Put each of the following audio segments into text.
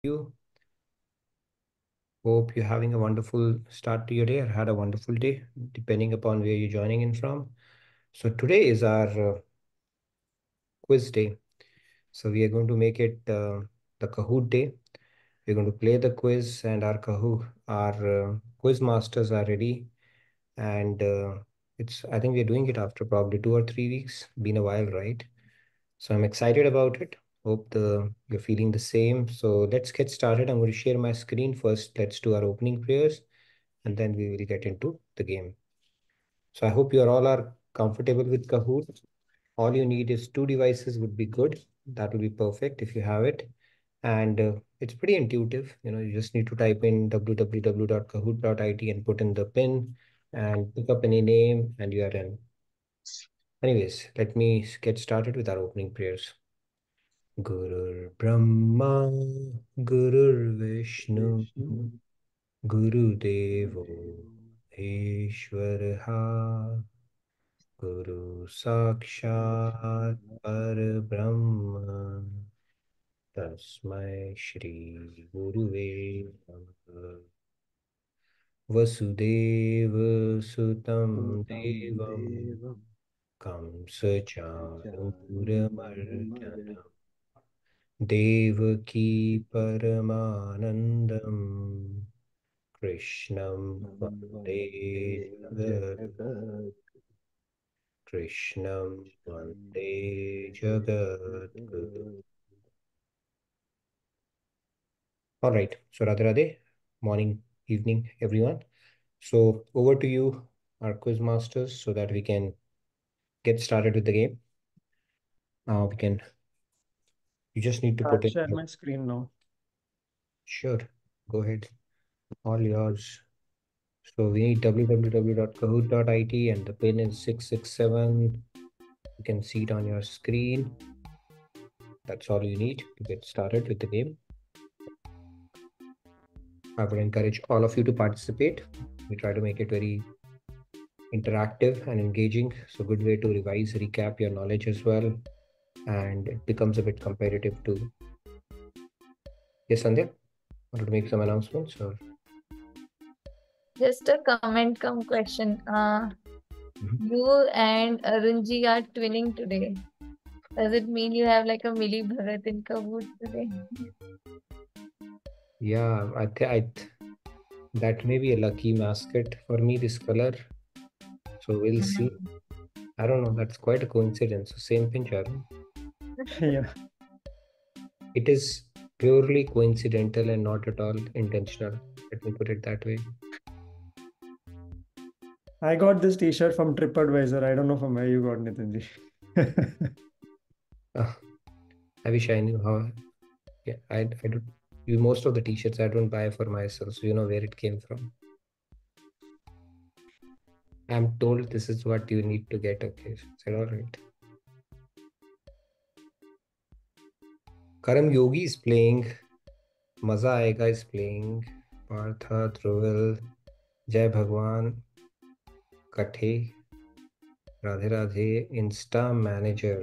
you. Hope you're having a wonderful start to your day or had a wonderful day, depending upon where you're joining in from. So today is our quiz day. So we are going to make it the Kahoot day. We're going to play the quiz, and our quiz masters are ready. And I think we're doing it after probably 2 or 3 weeks. Been a while, right? So I'm excited about it. Hope you're feeling the same. So let's get started. I'm going to share my screen first. Let's do our opening prayers, and then we will get into the game. So I hope you all are comfortable with Kahoot. All you need is two devices would be good. That will be perfect if you have it. And it's pretty intuitive. You just need to type in www.kahoot.it and put in the pin and pick up any name and you are in. Anyways, let me get started with our opening prayers. Gurur Brahma, Gurur Vishnu, Guru Devo Ishvaraha, Guru Sakshat Parabrahma, Tasmai Shri Guruve Namaha. Vasudeva Sutam Devam Kamsa Chanuramardanam Devaki Paramanandam Krishnam Vande Jagat Krishnam Vande Jagat Guru. All right. So Radhe Radhe, morning, evening, everyone. So over to you, our quiz masters, so that we can get started with the game. You just need to put I'll in. share my screen now. Sure, go ahead. All yours. So we need www.kahoot.it and the pin is 667. You can see it on your screen. That's all you need to get started with the game. I would encourage all of you to participate. We try to make it very interactive and engaging. So good way to revise, recap your knowledge as well. And it becomes a bit competitive too. Yes, Sandhya? Want to make some announcements or? Just a comment come question. You and Arunji are twinning today. Does it mean you have like a Milli Bhagat in Kahoot today? Yeah, that may be a lucky mascot for me, this color. So we'll see. I don't know. That's quite a coincidence. So same pinch, Arun. Yeah. It is purely coincidental and not at all intentional. Let me put it that way. I got this t-shirt from TripAdvisor. I don't know from where you got Nitinji. I wish I knew how. Yeah, I don't. Most of the t-shirts I don't buy for myself, so you know where it came from. I'm told this is what you need to get. Okay, so I said all right. Karam Yogi is playing. Maza Aega is playing. Partha, Dhruval, Jai Bhagwan, Kathe, Radhe Radhe, Insta Manager.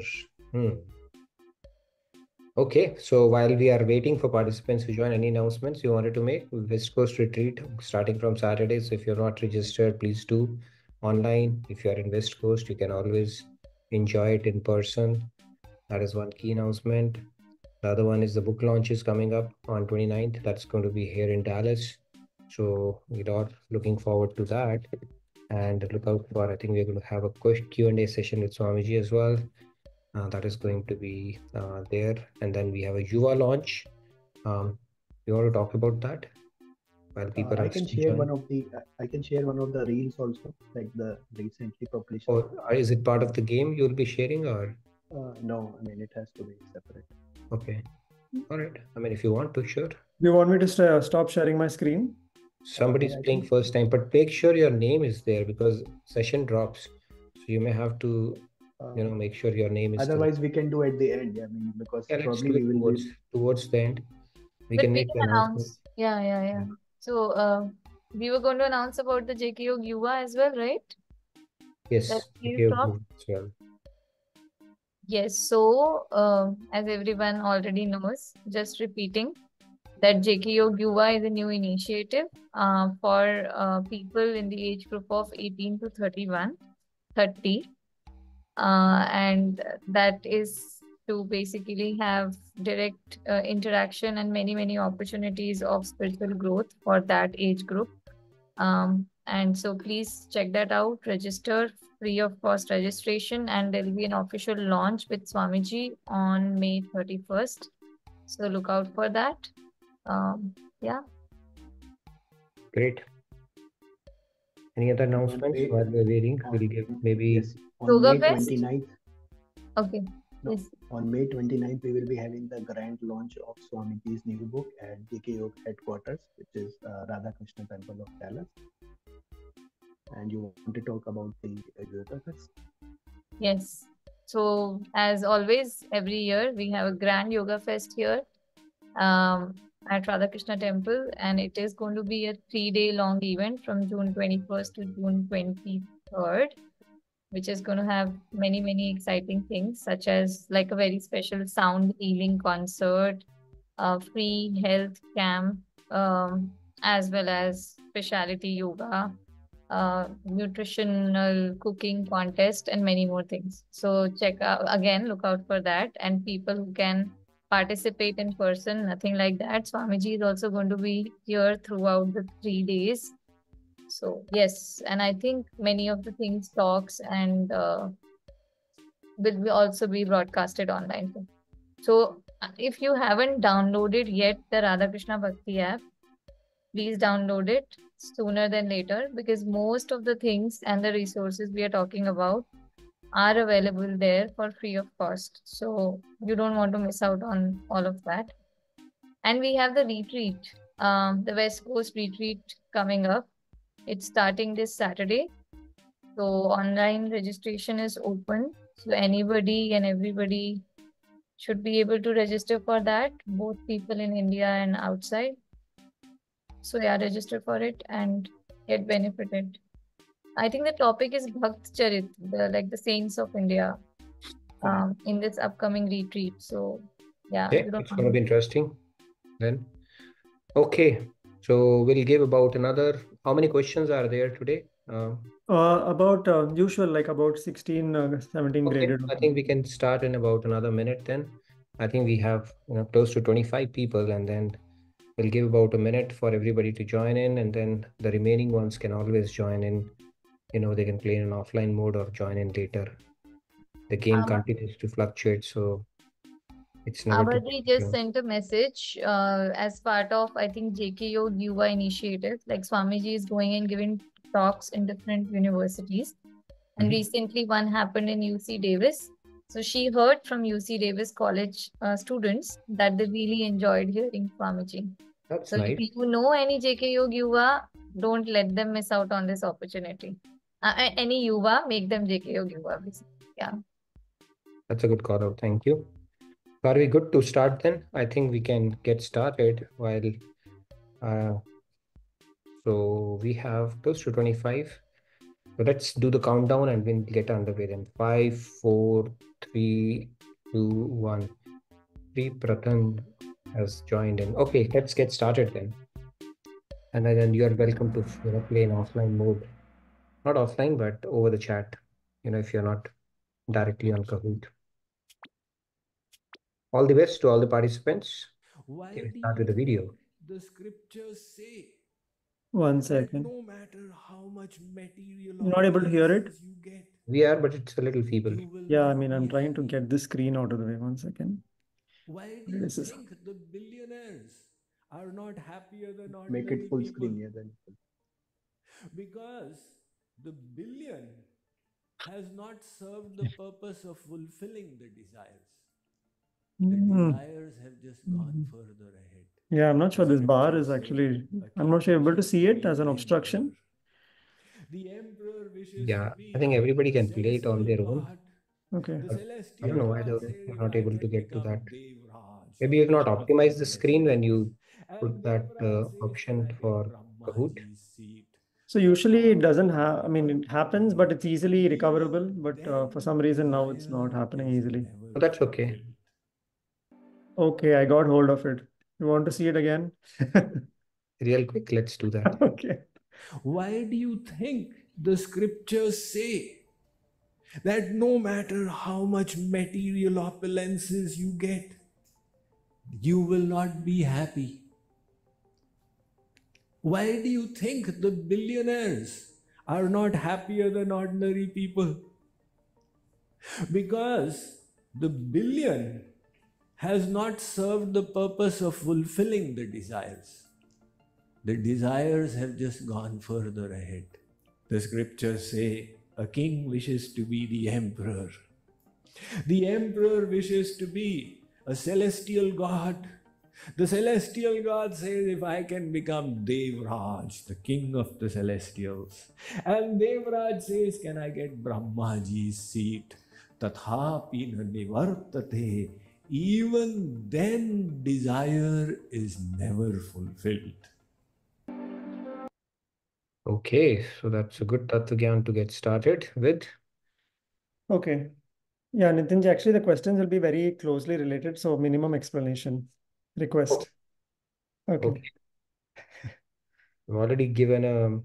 Okay, so while we are waiting for participants to join, any announcements you wanted to make? West Coast retreat starting from Saturday. So if you're not registered, please do online. If you are in West Coast, you can always enjoy it in person. That is one key announcement. The other one is the book launch is coming up on 29th. That's going to be here in Dallas. So we're all looking forward to that. And look out for, I think we're going to have a Q&A session with Swamiji as well. That is going to be there. And then we have a Yuva launch. You want to talk about that? While people I can share one of the reels also, like the recently published. Or is it part of the game you'll be sharing or? No, I mean, it has to be separate. Okay. All right. I mean, if you want to, sure. Do you want me to stop sharing my screen? Somebody's playing first time, but make sure your name is there because session drops. So you may have to, make sure your name is. Otherwise, we can do at the end. I mean, because probably we will towards the end. We But can we make the can announcement. announce. Yeah. So we were going to announce about the JK Yog Yuva as well, right? Yes, JK Yog as well. Yes, so as everyone already knows, just repeating, that JK Yoga Yuva is a new initiative for people in the age group of 18 to 30, and that is to basically have direct interaction and many opportunities of spiritual growth for that age group. And so please check that out, register, free of cost registration, and there will be an official launch with Swamiji on May 31st. So look out for that. Yeah. Great. Any other announcements May- while we're waiting? We'll give maybe. Yes, on Yoga May Fest? 29th. Okay. No, Yes. on May 29th, we will be having the grand launch of Swamiji's new book at JK Yoga headquarters, which is Radha Krishna Temple of Dallas. And you want to talk about the Yoga Fest? Yes. So as always, every year we have a grand yoga fest here at Radhakrishna Temple, and it is going to be a 3-day long event from June 21st to June 23rd, which is going to have many exciting things, such as like a very special sound healing concert, free health camp, as well as specialty yoga, nutritional cooking contest, and many more things. So check out again, look out for that. And people who can participate in person, nothing like that. Swamiji is also going to be here throughout the 3 days. So yes, and I think many of the things, talks, and will also be broadcasted online too. So if you haven't downloaded yet the Radhakrishna Bhakti app, please download it sooner than later, because most of the things and the resources we are talking about are available there for free of cost. So you don't want to miss out on all of that. And we have the retreat, the West Coast retreat coming up. It's starting this Saturday. So online registration is open. So anybody and everybody should be able to register for that, both people in India and outside. So yeah, register for it and get benefited. I think the topic is Bhakt Charit, like the saints of India, in this upcoming retreat. So yeah, Okay, you don't it's going to want be interesting then. Okay, so we'll give about another. How many questions are there today? About usual, like about 16, 17 Okay, graded. I think we can start in about another minute then. I think we have close to 25 people, and then we'll give about a minute for everybody to join in, and then the remaining ones can always join in. They can play in an offline mode or join in later. The game continues to fluctuate, so it's never too Abhadri just sent a message as part of, I think, JK Yoga Yuva initiative. Like Swamiji is going and giving talks in different universities. And recently one happened in UC Davis. So she heard from UC Davis college students that they really enjoyed hearing Swamiji. That's So nice. if you know any JK Yoga Yuva, don't let them miss out on this opportunity. Any Yuva, make them JK Yoga Yuva, basically. Yeah. That's a good call out. Thank you. Are we good to start then? I think we can get started so we have close to 25. So let's do the countdown and we'll get underway then. 5, 4, 3, 2, 1. Sri Prathan has joined in. Okay, let's get started then. And then you are welcome to play in offline mode. Not offline, but over the chat. If you're not directly on Kahoot. All the best to all the participants. Why Can we do start with the video? the scriptures say One that second. no matter how much material You're not able to hear it? you get, We are, but it's a little feeble. you will Yeah, I not mean, I'm be trying to happy. get this screen out of the way. One second. Why do Where you is this? think the billionaires are not happier than Make ordinary it full people? screen, yeah, then. Because the billion has not served the purpose of fulfilling the desires. The desires have just gone further ahead. Yeah, I'm not sure The this bar scriptures is say, actually, "A I'm not sure king able to shall see it be as an the obstruction. emperor. The emperor wishes Yeah, to be I think everybody the can play it on celestial their own. god. Okay. The But I celestial don't know why god they're says, not I able to can get to become that. Devraj, Maybe you've not king of the optimized the screen when you celestials. put And that Devraj says, option I for take Kahoot. Brahmaji's seat. So usually it doesn't have, I mean, it happens, but it's easily recoverable. But for some reason now it's not happening easily. So that's okay. Okay, I got hold of it. You want to see it again? Real quick, let's do that. Okay. Why do you think the scriptures say that no matter how much material opulences you get, you will not be happy? Why do you think the billionaires are not happier than ordinary people? Because the billion has not served the purpose of fulfilling the desires. The desires have just gone further ahead. The scriptures say a king wishes to be the emperor. The emperor wishes to be a celestial god. The celestial god says, if I can become Devraj, the king of the celestials. And Devraj says, can I get Brahmaji's seat? Tathapi na nivartate. Even then, desire is never fulfilled. Okay, so that's a good Tattva to get started with. Okay. Yeah, Nitinji, actually the questions will be very closely related, so minimum explanation request. Okay. Okay. I've already given a,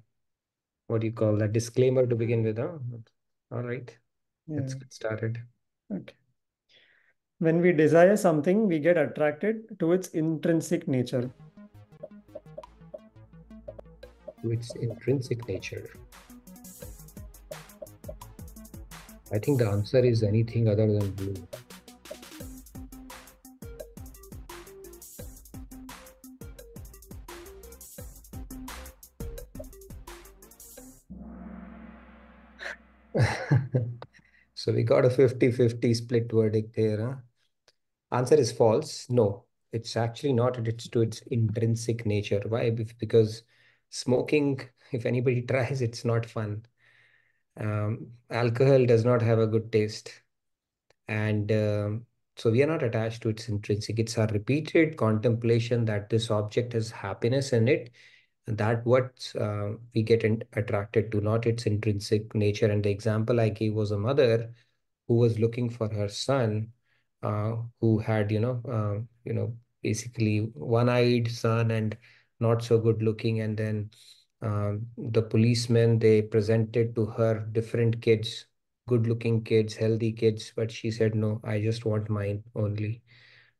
what do you call that, disclaimer to begin with, huh? All right, let's Yeah. get started. Okay. When we desire something, we get attracted to its intrinsic nature. To its intrinsic nature. I think the answer is anything other than blue. So we got a 50-50 split verdict here, huh? Answer is false. No, it's actually not. It's to its intrinsic nature. Why? Because smoking, if anybody tries, it's not fun. Alcohol does not have a good taste. And so we are not attached to its intrinsic. It's our repeated contemplation that this object has happiness in it. And that what we get attracted to, not its intrinsic nature. And the example I gave was a mother who was looking for her son, who had, basically one-eyed son and not so good looking. And then the policemen, they presented to her different kids, good-looking kids, healthy kids, but she said, no, I just want mine only.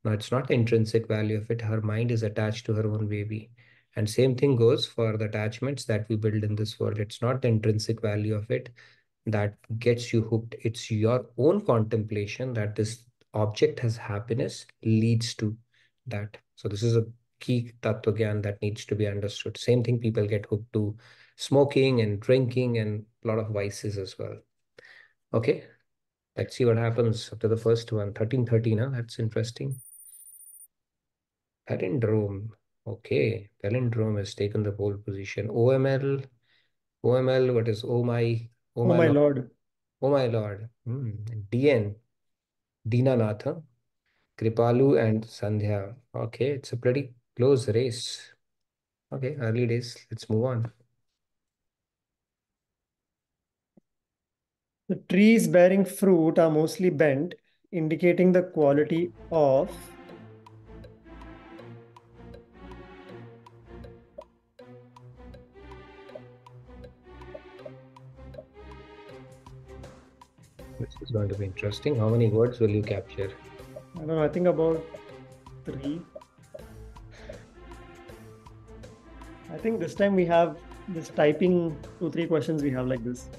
Now, it's not the intrinsic value of it. Her mind is attached to her own baby. And same thing goes for the attachments that we build in this world. It's not the intrinsic value of it that gets you hooked. It's your own contemplation that this object has happiness leads to that. So this is a key tattva gyan that needs to be understood. Same thing, people get hooked to smoking and drinking and a lot of vices as well. Okay, let's see what happens after the first one. 1313, huh? That's interesting. Palindrome. Okay, palindrome has taken the pole position. OML, what is oh my my lord. Lord. Oh my lord. DN, Dinanath, huh? Kripalu and Sandhya. Okay, it's a pretty close race. Okay, early days. Let's move on. The trees bearing fruit are mostly bent, indicating the quality of This is going to be interesting. How many words will you capture? I don't know, I think about 3. I think this time we have this typing 2-3 questions we have like this.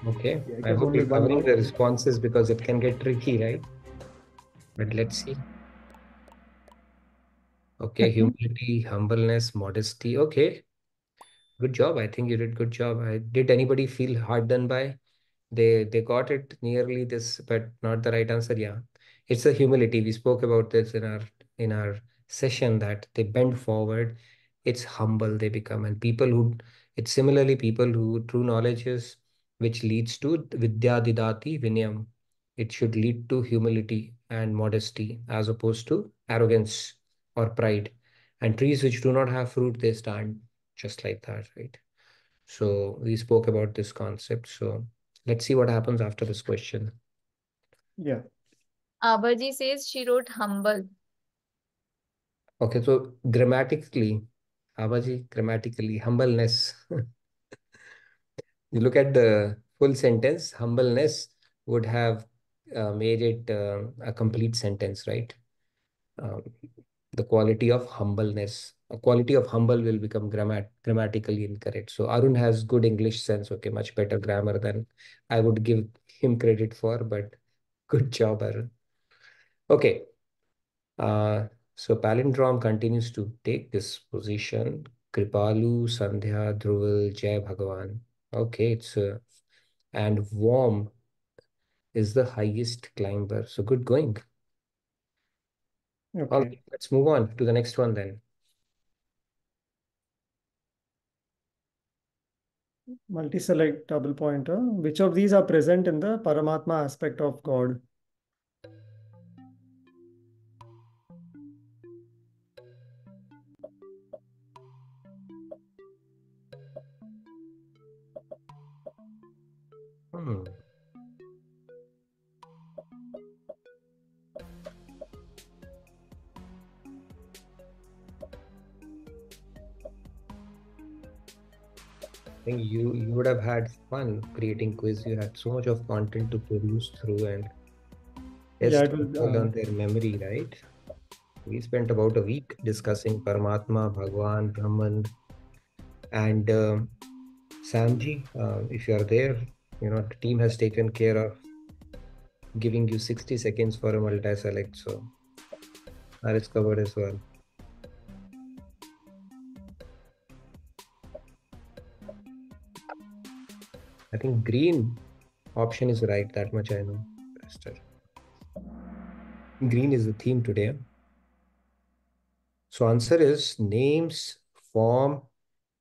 Okay, Yeah, it I was hope only you're one covering word. the responses because it can get tricky, right? But let's see. Okay, humility, humbleness, modesty. Okay, good job. I think you did good job. Did anybody feel hard done by? They got it nearly this, but not the right answer. Yeah, it's the humility. We spoke about this in our session that they bend forward. It's humble they become, and people who it's similarly people who true knowledge is, which leads to vidya didati vinyam. It should lead to humility and modesty as opposed to arrogance or pride. And trees which do not have fruit, they stand just like that, right? So we spoke about this concept. So let's see what happens after this question. Yeah. Abaji says she wrote humble. Okay, so grammatically, grammatically, humbleness. You look at the full sentence, humbleness would have made it a complete sentence, right? Um, the quality of humbleness, a quality of humble will become grammatically incorrect. So Arun has good English sense, okay, much better grammar than I would give him credit for, but good job, Arun. Okay, so palindrome continues to take this position. Kripalu, Sandhya, Dhruval, Jai Bhagavan. Okay, it's and warm is the highest climber. So good going. All Okay. right, let's move on to the next one then. Multi-select double pointer. Which of these are present in the Paramatma aspect of God? Hmm. I think you would have had fun creating quiz. You had so much of content to produce through and Yeah, test it people will. on their memory, right? We spent about a week discussing Paramatma, Bhagwan, Brahman, and Samji. If you are there, the team has taken care of giving you 60 seconds for a multi-select, so that is covered as well. I think green option is right. That much I know, Esther. Green is the theme today. So answer is names, form,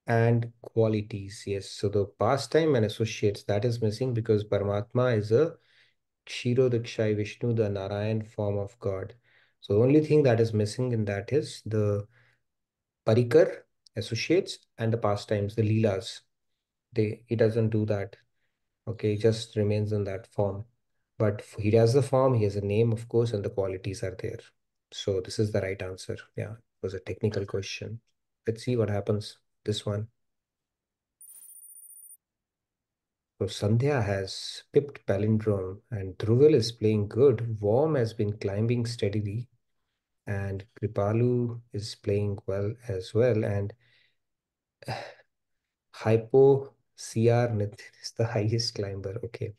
and qualities. Yes. So the pastime and associates, that is missing because Paramatma is a Kshirodakshai Vishnu, the Narayan form of God. So the only thing that is missing in that is the Parikar, associates, and the pastimes, the Leelas. He doesn't do that. Okay, he just remains in that form. But he has the form, he has a name, of course, and the qualities are there. So this is the right answer. Yeah, it was a technical question. Let's see what happens. This one. So Sandhya has pipped palindrome and Dhruval is playing good. Worm has been climbing steadily and Kripalu is playing well as well. And Hypo CR Nitin is the highest climber. Okay.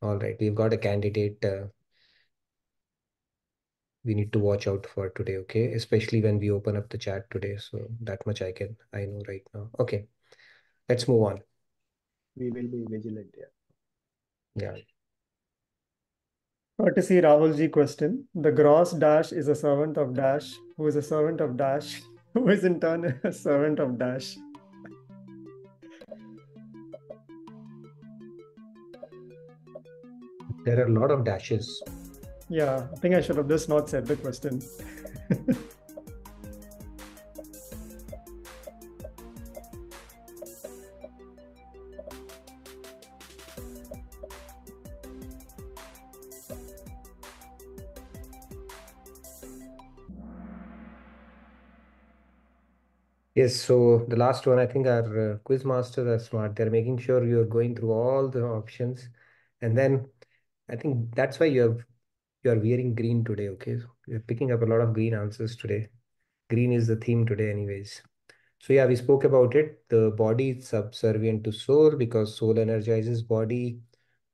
All right. We've got a candidate we need to watch out for today. Okay. Especially when we open up the chat today. So that much I know right now. Okay. Let's move on. We will be vigilant here. Yeah. Courtesy Rahulji question. The gross dash is a servant of dash, who is a servant of dash, who is in turn a servant of dash. There are a lot of dashes. Yeah, I think I should have just not said the question. Yes, so the last one, I think our quiz masters are smart. They're making sure you're going through all the options. And then I think that's why you're wearing green today, okay? So you're picking up a lot of green answers today. Green is the theme today, anyways. So yeah, we spoke about it. The body is subservient to soul because soul energizes body.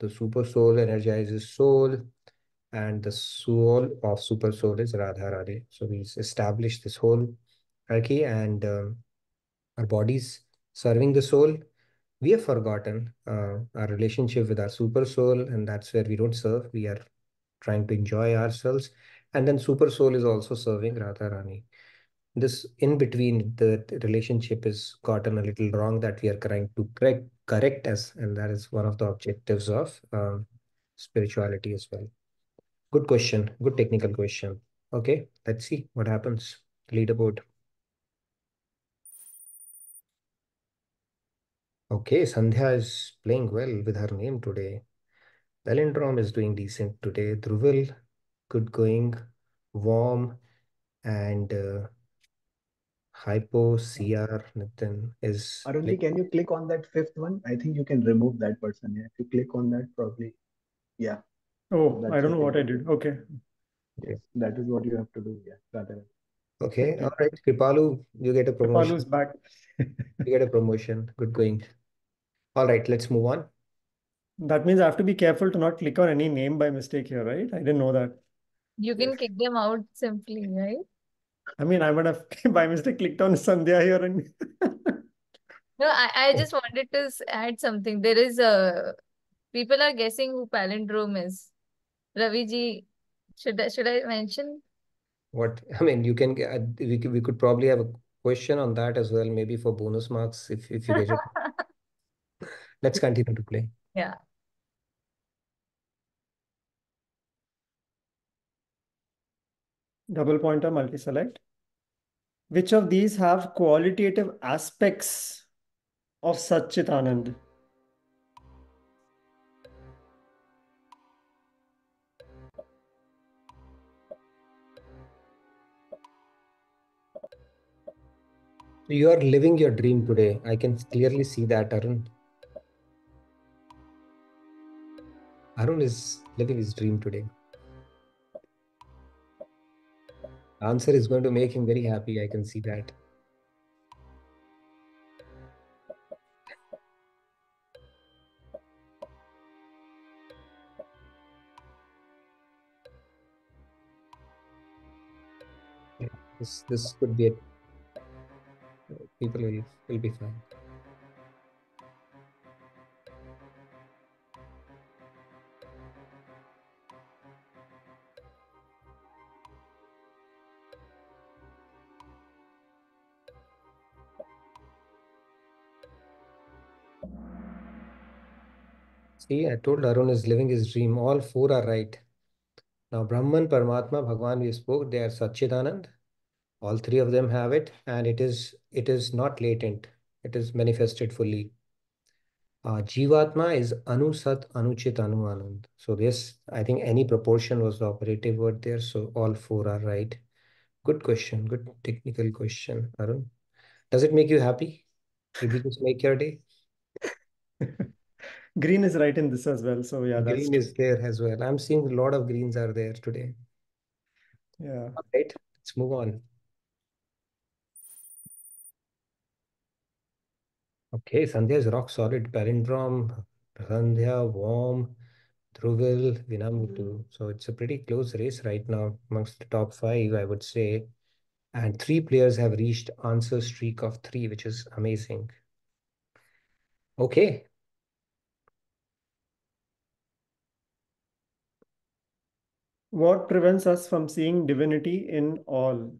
The super soul energizes soul. And the soul of super soul is Radha Radhe. So we established this whole hierarchy and our bodies serving the soul. We have forgotten our relationship with our super soul, and that's where we don't serve. We are trying to enjoy ourselves. And then super soul is also serving Radha Rani. This in between, the relationship is gotten a little wrong that we are trying to correct us, and that is one of the objectives of spirituality as well. Good question, good technical question. Okay, let's see what happens. Leaderboard. Okay, Sandhya is playing well with her name today. Palindrome is doing decent today. Dhruval, good going, warm, and Hypo, CR, Nitin is Arunji, can you click on that fifth one? I think you can remove that person. Yeah. If you click on that, probably, yeah, Oh, I that's don't the know what I thing. did. Okay. Yes, that is what you have to do. Yeah, rather. okay. All right, Kripalu, you get a Kripalu's promotion. back. You get a promotion. Good going. All right, let's move on. That means I have to be careful to not click on any name by mistake here, right? I didn't know that. You Yes. can kick them out simply, right? I mean, I would have by mistake clicked on Sandhya here and No, I just wanted to add something. There is a people are guessing who palindrome is. Ravi ji, should I mention? What I mean, you can get, we could probably have a question on that as well, maybe for bonus marks if you get it. Let's continue to play. Yeah. double pointer multi-select. Which of these have qualitative aspects of Satchitanand? You are living your dream today. I can clearly see that, Arun. Arun is living his dream today. Answer is going to make him very happy. I can see that. Yeah, this could be it. People will be fine. See, I told Arun is living his dream. All four are right. Now, Brahman, Paramatma, Bhagwan, we spoke, they are Satchidanand. All three of them have it, and it is not latent. It is manifested fully. Jivatma is Anu Sat, Anuchit, Anu Anand. So this, I think any proportion was the operative word there. So all four are right. Good question. Good technical question, Arun. Does it make you happy? Did we just make your day? Green is right in this as well. So yeah, that's Green is there as well. I'm seeing a lot of greens are there today. yeah. All right, let's move on. Okay, Sandhya is rock solid. Palindrome, Sandhya, Warm, Dhruvil, Vinamutu. So it's a pretty close race right now amongst the top five, I would say. And three players have reached answer streak of three, which is amazing. Okay. What prevents us from seeing divinity in all?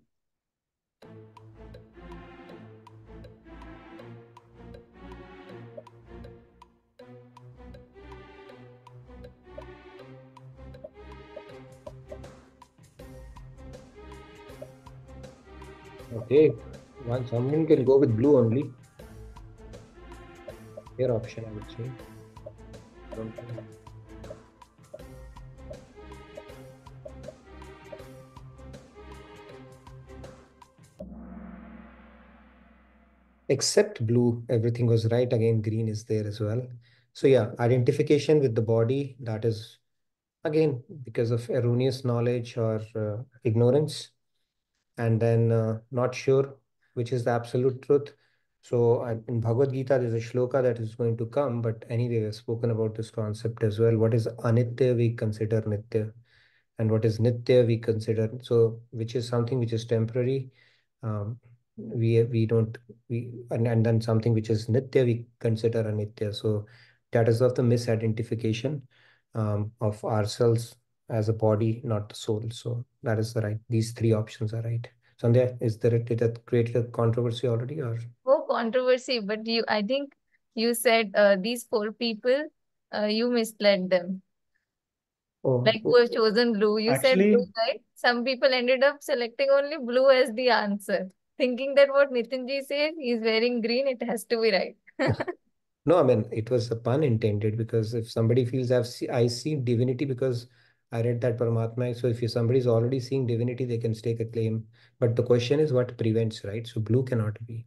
Okay. Someone can go with blue only. Fair option, I would say. Don't know. Except blue, everything was right. Again, green is there as well. So yeah, identification with the body, that is again because of erroneous knowledge or ignorance. And then not sure which is the absolute truth. So in Bhagavad Gita, there's a shloka that is going to come, but anyway, we've spoken about this concept as well. What is anitya we consider nitya, and what is nitya we consider, so which is something which is temporary. We don't we and then something which is nitya we consider anitya. So that is of the misidentification of ourselves as a body, not the soul. So that is the right. These three options are right. Sandhya, did that create a controversy already, or No controversy, but I think you said these four people, you misled them. oh, Like who have chosen blue. You said blue, Actually, right? Some people ended up selecting only blue as the answer, thinking that what Nitinji says, he's wearing green, it has to be right. no, I mean it was a pun intended, because if somebody feels I see divinity because I read that Paramatma. So if somebody is already seeing divinity, they can stake a claim. But the question is what prevents, right? So blue cannot be.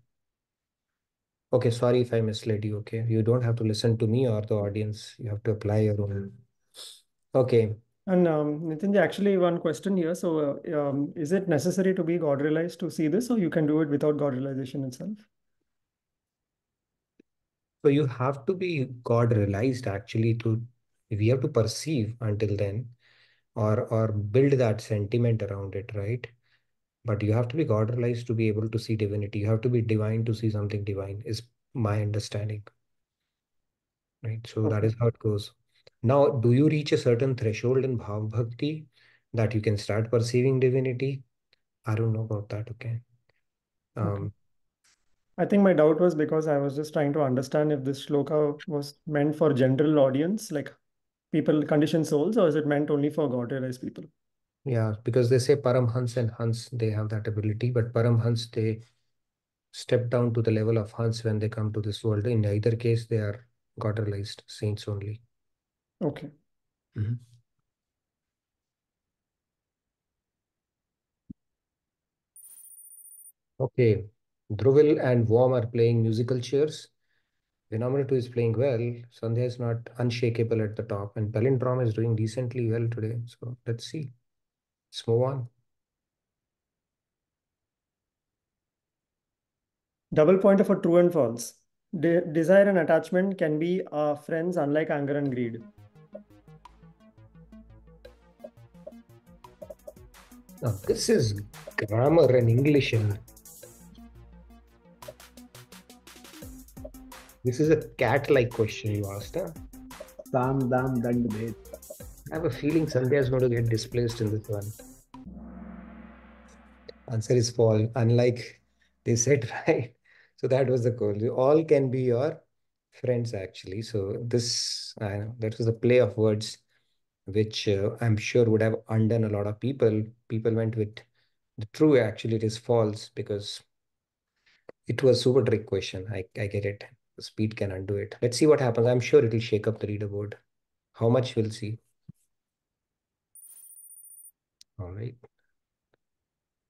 Okay, sorry if I misled you. Okay, you don't have to listen to me or the audience. You have to apply your own. Okay. And Nitin, actually, one question here. So, is it necessary to be God realized to see this, or you can do it without God realization itself? So you have to be God realized actually to, we have to perceive until then, or build that sentiment around it, right? But you have to be God realized to be able to see divinity. You have to be divine to see something divine, is my understanding, right? So that Okay. is how it goes. Now, do you reach a certain threshold in Bhav Bhakti that you can start perceiving divinity? I don't know about that. Okay. Okay. I think my doubt was because I was just trying to understand if this shloka was meant for general audience, like people, conditioned souls, or is it meant only for God realized people? Yeah, because they say Paramhans and Hans, they have that ability, but Paramhans, they step down to the level of Hans when they come to this world. In either case, they are God realized saints only. Okay. Mhm. Okay. Dhruvil and Worm are playing musical chairs. Phenomena 2 is playing well. Sandhya is not unshakable at the top, and Palindrome is doing decently well today. So let's see. Let's move on. Double pointer for true and false. Desire and attachment can be friends, unlike anger and greed. Now, this is grammar and English, and this is a cat-like question you asked, huh? Sam Dam Dand Bhed. I have a feeling Sandhya is going to get displaced in this one. Answer is false, unlike they said, right? So that was the goal. You all can be your friends, actually. So this, I know, that was a play of words, which I'm sure would have undone a lot of people. People went with the true, actually, it is false because it was super trick question. I get it. The speed can undo it. Let's see what happens. I'm sure it will shake up the leaderboard. How much we'll see. All right.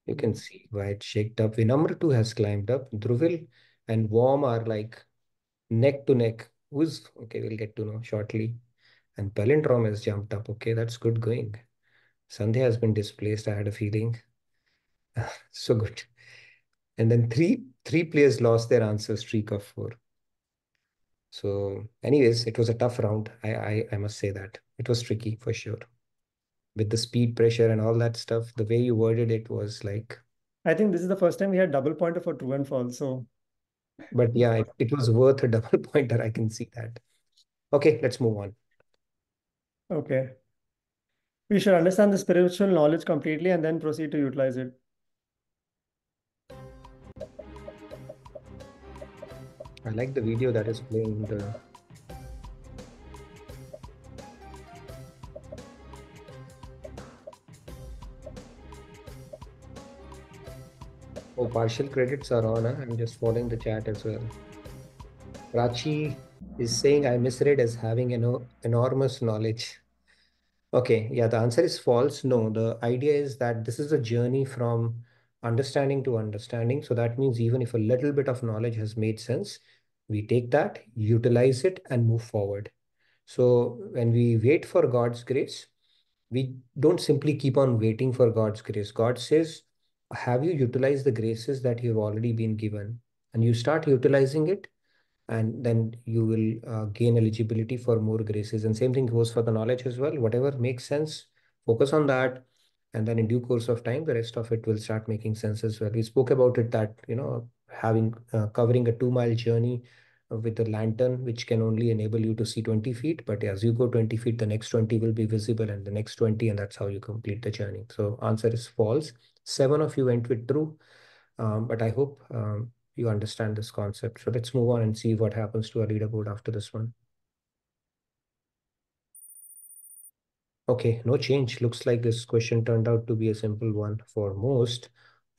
You can see why it shaked up. The number 2 has climbed up. Dhruvil and Worm are like neck to neck. Who's okay? We'll get to know shortly. And Palindrome has jumped up. Okay, that's good going. Sandhya has been displaced. I had a feeling. So good. And then three players lost their answer streak of 4. So, anyways, it was a tough round. I must say that it was tricky for sure. With the speed pressure and all that stuff, the way you worded it was like. I think this is the first time we had double pointer for true and false. So, But yeah, it was worth a double pointer. I can see that. Okay, let's move on. okay. We should understand the spiritual knowledge completely and then proceed to utilize it. I like the video that is playing the. Oh, partial credits are on. Huh? I'm just following the chat as well. Prachi is saying I misread as having enormous knowledge. Okay, yeah, the answer is false. No, the idea is that this is a journey from understanding to understanding. So that means even if a little bit of knowledge has made sense, we take that, utilize it, and move forward. So when we wait for God's grace, we don't simply keep on waiting for God's grace. God says, have you utilized the graces that you've already been given? And you start utilizing it, and then you will gain eligibility for more graces. And same thing goes for the knowledge as well. Whatever makes sense, focus on that. And then in due course of time, the rest of it will start making sense as well. We spoke about it that, having covering a 2-mile journey with a lantern, which can only enable you to see 20 feet. But as you go 20 feet, the next 20 will be visible and the next 20, and that's how you complete the journey. So answer is false. 7 of you went with true. But I hope you understand this concept. So let's move on and see what happens to our leaderboard after this one. Okay, no change. Looks like this question turned out to be a simple one for most.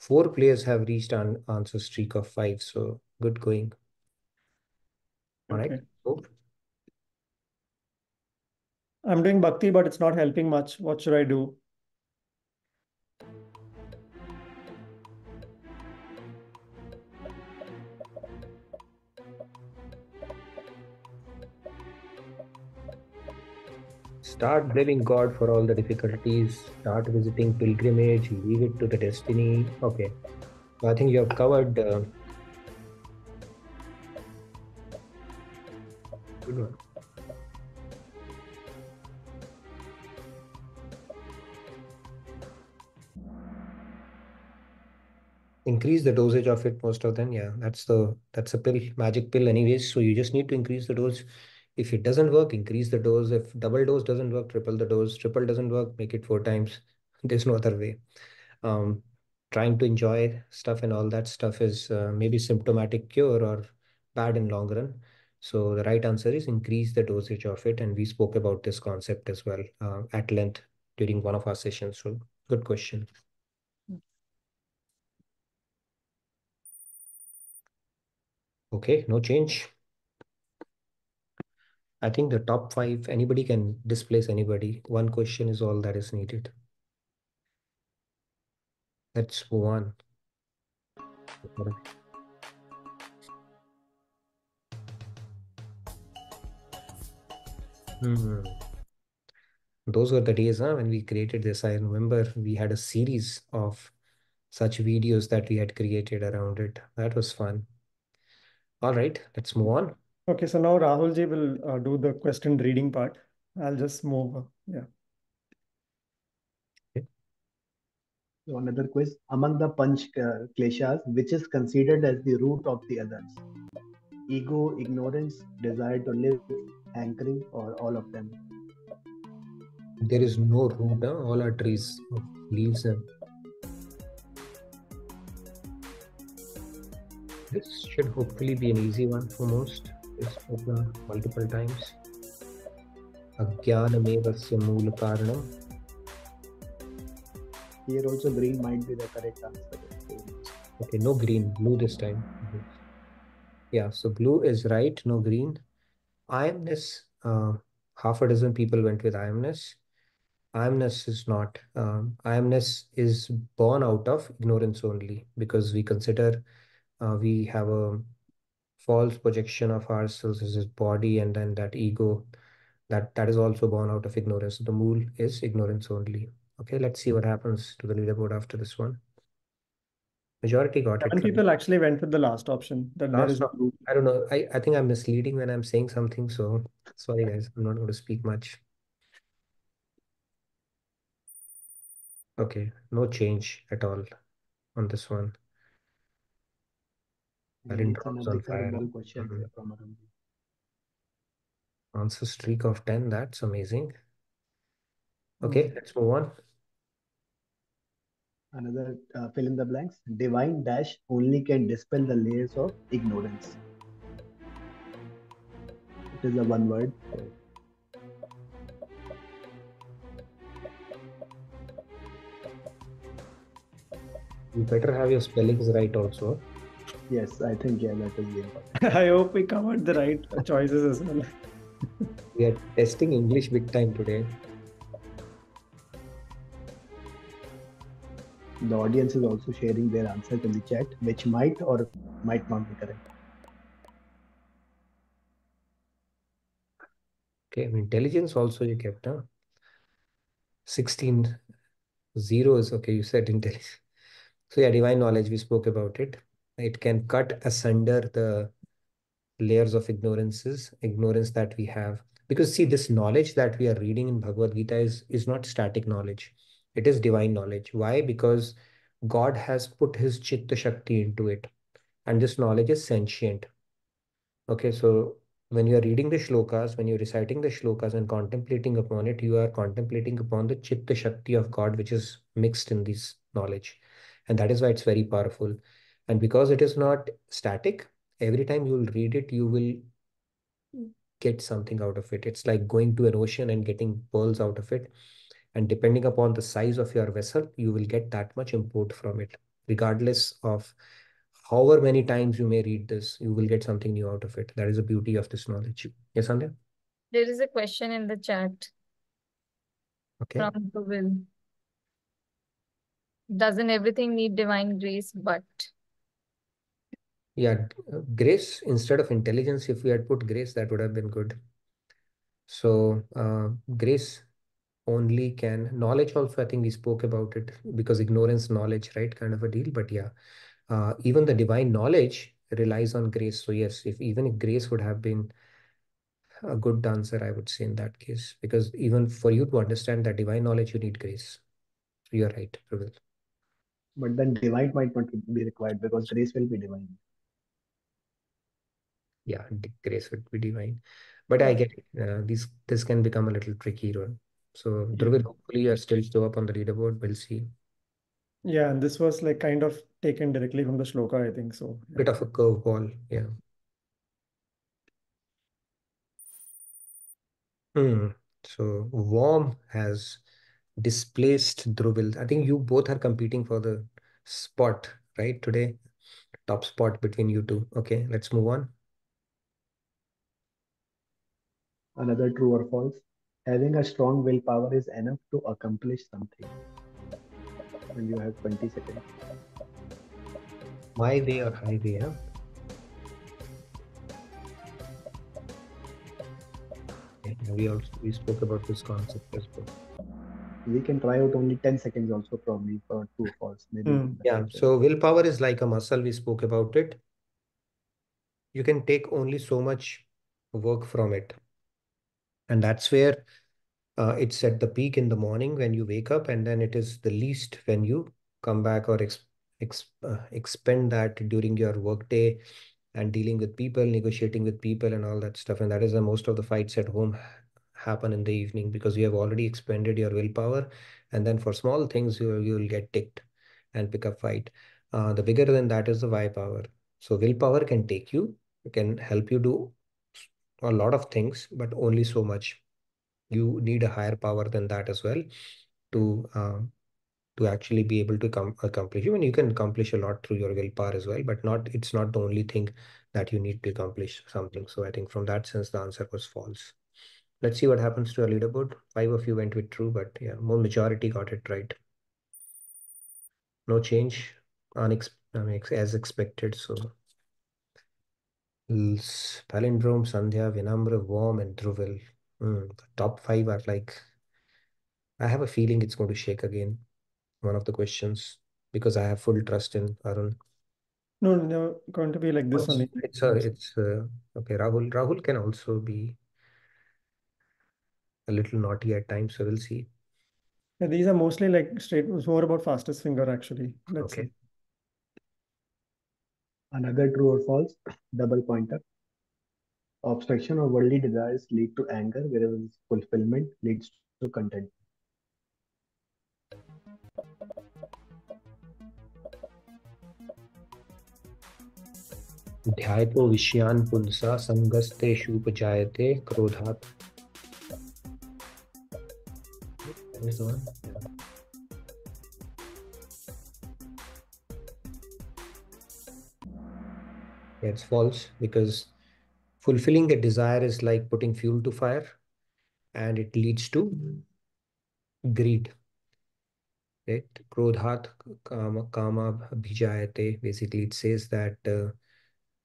4 players have reached an answer streak of 5. So good going. All right. Okay. Move. I'm doing bhakti, but it's not helping much. What should I do? Start blaming God for all the difficulties. Start visiting pilgrimage. Leave it to the destiny. Okay. So I think you have covered. Good one. Increase the dosage of it, most of them. Yeah, that's a pill, magic pill anyways. So you just need to increase the dose. If it doesn't work, increase the dose. If double dose doesn't work, triple the dose. Triple doesn't work, make it 4 times. There's no other way. um, Trying to enjoy stuff and all that stuff is maybe symptomatic cure or bad in long run. So the right answer is increase the dosage of it, and we spoke about this concept as well at length during one of our sessions. So good question. Okay, no change. I think the top 5, anybody can displace anybody. One question is all that is needed. Let's move on. Those were the days when we created this. I remember we had a series of such videos that we had created around it. That was fun. All right, let's move on. Okay, so now Rahul ji will do the question reading part. I'll just move. Yeah. Okay. So another quiz. Among the Panch Kleshas, which is considered as the root of the others? Ego, ignorance, desire to live, hankering, or all of them? There is no root. All are trees of leaves. This should hopefully be an easy one for most. It's spoken multiple times. Ajnanamevasya mool karanam. Here also green might be the correct answer. Okay, no green, blue this time. Yeah, so blue is right, no green. I-amness, half a dozen people went with I-amness. I-amness is not. I-amness is born out of ignorance only, because we consider we have a false projection of ourselves as this body, and then that ego, that is also born out of ignorance. The mool is ignorance only. Okay, let's see what happens to the leaderboard after this one. Majority got 7 it right. people actually went with the last option, that there is no root. I don't know. I think I'm misleading when I'm saying something. So sorry, guys. I'm not going to speak much. Okay, no change at all on this one. Again, it's another curveball question Mhm. from Arun. Answer streak of 10. That's amazing. Okay, let's move on. Another fill in the blanks. Divine dash only can dispel the layers of ignorance. It is a one word. So You better have your spellings right also. yes, I think that is the important. I hope we covered the right choices as well. We are testing English big time today. The audience is also sharing their answers in the chat, which might or might not be correct. Okay, intelligence also you kept, huh? 16 zeros. Okay, you said intelligence. So yeah, divine knowledge, we spoke about it. It can cut asunder the layers of ignorance that we have. Because see, this knowledge that we are reading in Bhagavad Gita is not static knowledge. It is divine knowledge. Why? Because God has put his Chitta Shakti into it. And this knowledge is sentient. Okay, so when you are reading the shlokas, when you're reciting the shlokas and contemplating upon it, you are contemplating upon the Chitta Shakti of God, which is mixed in this knowledge. And that is why it's very powerful. And because it is not static, every time you will read it, you will get something out of it. It's like going to an ocean and getting pearls out of it. And depending upon the size of your vessel, you will get that much import from it. Regardless of however many times you may read this, you will get something new out of it. That is the beauty of this knowledge. Yes, Andrea? There is a question in the chat. Okay. From the will. Doesn't everything need divine grace? But Yeah, grace instead of intelligence. If we had put grace, that would have been good. So grace only can, knowledge also, I think we spoke about it, because ignorance, knowledge, right? Kind of a deal. But yeah, even the divine knowledge relies on grace. So yes, if grace would have been a good answer, I would say in that case, because even for you to understand that divine knowledge, you need grace. So you're right, Pravil. But then divine might not be required because grace will be divine. Yeah, grace would be divine. But I get it. This can become a little tricky, Ron. So Dhruvil, hopefully you are still show up on the leaderboard. We'll see. Yeah, and this was like kind of taken directly from the shloka, I think so. Yeah. Bit of a curveball, yeah. So Worm has displaced Dhruvil. I think you both are competing for the spot, right? Today, top spot between you two. Okay, let's move on. Another true or false. Having a strong willpower is enough to accomplish something. And you have 20 seconds. My way or highway, huh? Yeah, we spoke about this concept as well. We can try out only 10 seconds also probably for true or false. Maybe the Yeah, time so willpower is like a muscle. We spoke about it. You can take only so much work from it. And that's where it's at the peak in the morning when you wake up, and then it is the least when you come back or expend that during your work day and dealing with people, negotiating with people, and all that stuff. And that is the most of the fights at home happen in the evening, because you have already expended your willpower, and then for small things you'll get ticked and pick up fight. The bigger than that is the why power. So willpower can take you, can help you do a lot of things, but only so much. You need a higher power than that as well to actually be able to accomplish. Even you can accomplish a lot through your willpower as well, but not it's not the only thing that you need to accomplish something. So I think from that sense, the answer was false. Let's see what happens to our leaderboard. 5 of you went with true, but yeah, more majority got it right. No change, as expected. So Palindrome, Sandhya, Vinamra, Worm, and Dhruvil. The top 5 are like, I have a feeling it's going to shake again, one of the questions, because I have full trust in Arun. No, no, going to be like this only. Okay. Rahul can also be a little naughty at times, so we'll see. Yeah, these are mostly like straight, it was more about fastest finger actually. Let's Okay. see. Another true or false. Double pointer. Obstruction or worldly desires lead to anger, whereas fulfillment leads to content. ध्यायतो विषयान् पुंसा संगस्तेषु उपजायते क्रोधात्. That is the one. Yeah, it's false, because fulfilling a desire is like putting fuel to fire, and it leads to greed. Right? Krodhat kama bhijayate. Basically, it says that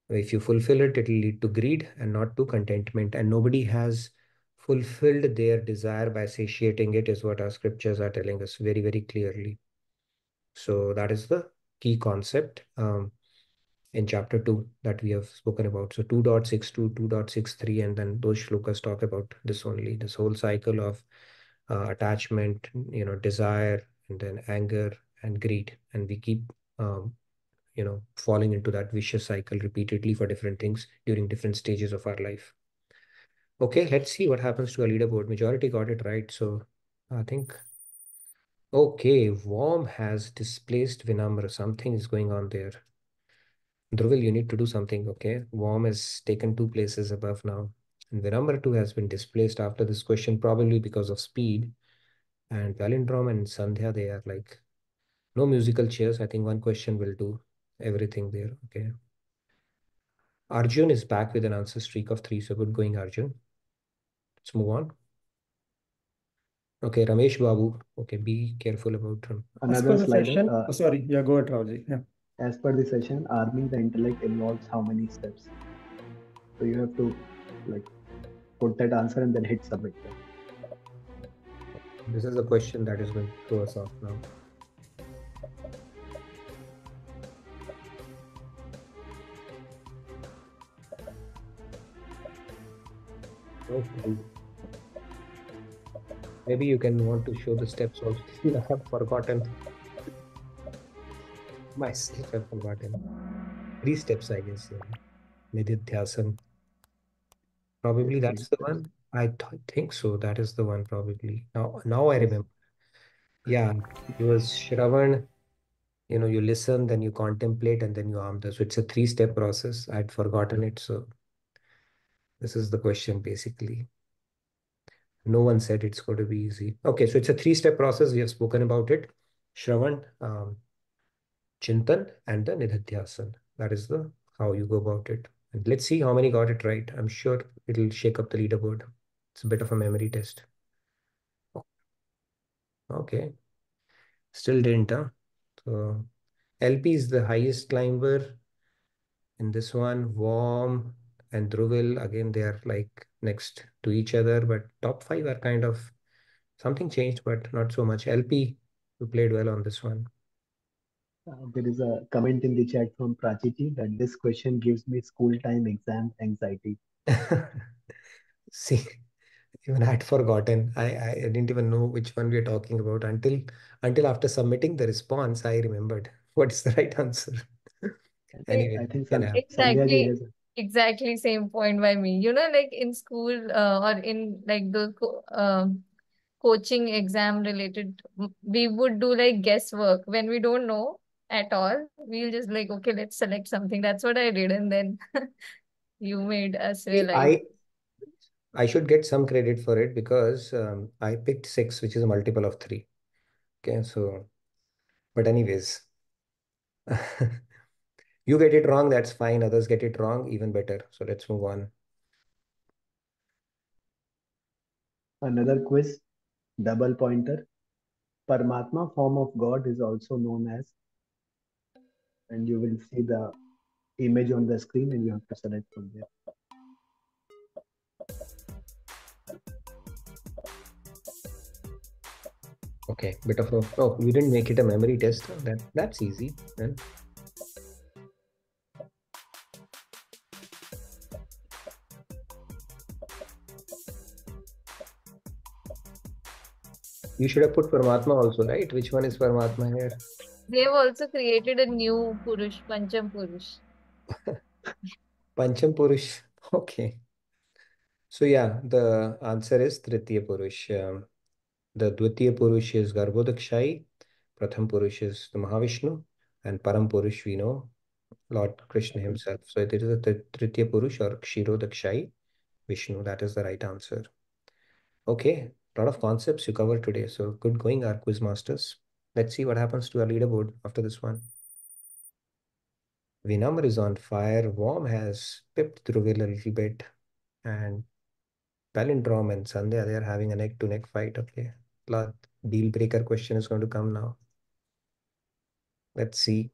if you fulfill it, it will lead to greed and not to contentment. And nobody has fulfilled their desire by satiating it, is what our scriptures are telling us very, very clearly. So that is the key concept in chapter 2 that we have spoken about. So 2.62, 2.63, and then those shlokas talk about this only, this whole cycle of attachment, desire, and then anger and greed. And we keep falling into that vicious cycle repeatedly for different things during different stages of our life. Okay, let's see what happens to our leaderboard. Majority got it right, so I think. Okay, Worm has displaced Vinamra. Something is going on there. Dhruvil, you need to do something, okay? Worm has taken 2 places above now. And Vinamra too has been displaced after this question, probably because of speed. And Palindrome and Sandhya, they are like no musical chairs. I think one question will do everything there. Okay. Arjun is back with an answer streak of 3. So good going, Arjun. Let's move on. Okay, Ramesh Babu. Okay, be careful about him. As Another per the slider. session, sorry, yeah, go ahead, Rauji. Yeah. As per the session, arming the intellect involves how many steps? So you have to like put that answer and then hit submit. This is a question that is going to throw us off now. Okay. Maybe you can want to show the steps also. I have forgotten. Myself, I've forgotten. 3 steps, I guess. Yeah. Nididhyasana. Probably Yes, 3 that's the steps. one. I think so. That is the one probably. Now I Yes. remember. Yeah, it was Shravan. You listen, then you contemplate, and then you amda. So it's a 3-step process. I'd forgotten it. So this is the question basically. No one said it's going to be easy. Okay, so it's a 3-step process. We have spoken about it. Shravan, Chintan, and the Nididhyasana. That is the how you go about it. And let's see how many got it right. I'm sure it'll shake up the leaderboard. It's a bit of a memory test. Okay, still didn't, huh? So LP is the highest climber in this one. Warm and Druvil, again, they are like next to each other, but top 5 are kind of something changed, but not so much. LP, you played well on this one. There is a comment in the chat from Prachiti that this question gives me school time exam anxiety. See, even I had forgotten. I didn't even know which one we are talking about until after submitting the response, I remembered what is the right answer. Anyway, I think can happen. Sandhya ji Exactly, has. exactly same point by me. Like in school or in like the coaching exam related, we would do like guesswork when we don't know at all. We'll just like, okay, let's select something. That's what I did, and then you made us See, realize. I should get some credit for it because I picked 6, which is a multiple of 3. Okay, so, but anyways, you get it wrong, that's fine. Others get it wrong, even better. So let's move on. Another quiz, double pointer. Paramatma form of God is also known as, and you will see the image on the screen and you have to select from there. Okay, bit of a, oh, you didn't make it a memory test. That's easy then. You should have put Paramatma also, right? Which one is Paramatma here? They've also created a new Purush, Pancham Purush. Pancham Purush. Okay. So yeah, the answer is Tritiya Purush. The Dvitiya Purush is Garbhodakshai, Pratham Purush is the Mahavishnu, and Param Purush we know, Lord Krishna himself. So it is a Tritiya Purush or Kshirodakshai Vishnu. That is the right answer. Okay, a lot of concepts you covered today. So good going, our quiz masters. Let's see what happens to our leaderboard after this one. Vinamr is on fire. Warm has pipped Dhruvil a little bit. And Palindrome and Sandhya, they are having a neck-to-neck fight. Okay. Deal breaker question is going to come now. Let's see.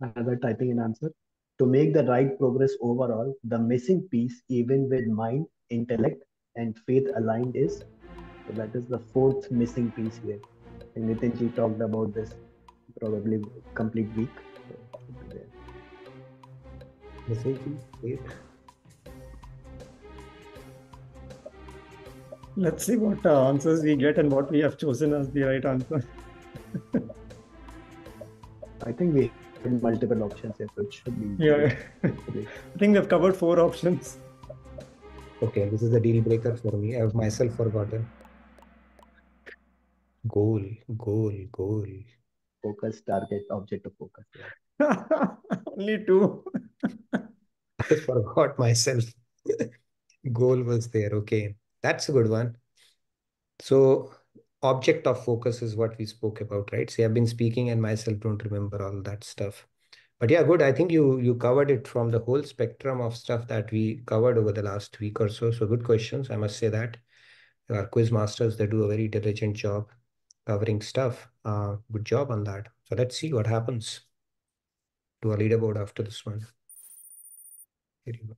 Another typing in answer. To make the right progress overall, the missing piece, even with mind, intellect, and faith aligned, is, so that is the fourth missing piece here. And Nitinji talked about this probably complete week. So it should be there. Missing piece, wait. Let's see what answers we get and what we have chosen as the right answer. I think we have multiple options here, so it should be. Yeah, I think we've covered 4 options. Okay, this is the deal breaker for me. I have myself forgotten. Goal, goal, goal. Focus, target, object of focus. Yeah. Only 2. I forgot myself. Goal was there. Okay, that's a good one. So, object of focus is what we spoke about, right? See, I've been speaking and myself don't remember all that stuff. But yeah, good. I think you covered it from the whole spectrum of stuff that we covered over the last week or so. So good questions, I must say that. Our quiz masters, they do a very diligent job covering stuff. Good job on that. So let's see what happens to our leaderboard after this one. Here you go.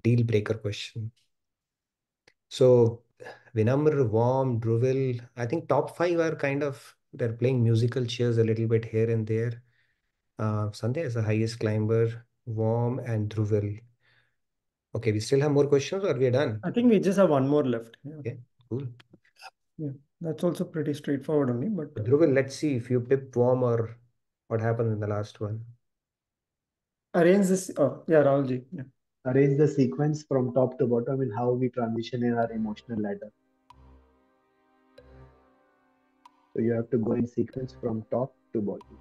Deal breaker question. So Vinamr, Warm, Druvil, I think top five are kind of, they're playing musical chairs a little bit here and there. Sandhya is the highest climber, Warm and Druvil. Okay, we still have more questions or we are done? I think we just have one more left. Yeah. Okay, cool. Yeah, that's also pretty straightforward only. But Druvil, let's see if you pipped Warm or what happened in the last one. arrange this. Oh, yeah, Rahulji. Yeah. Arrange the sequence from top to bottom and how we transition in our emotional ladder. So you have to go in sequence from top to bottom.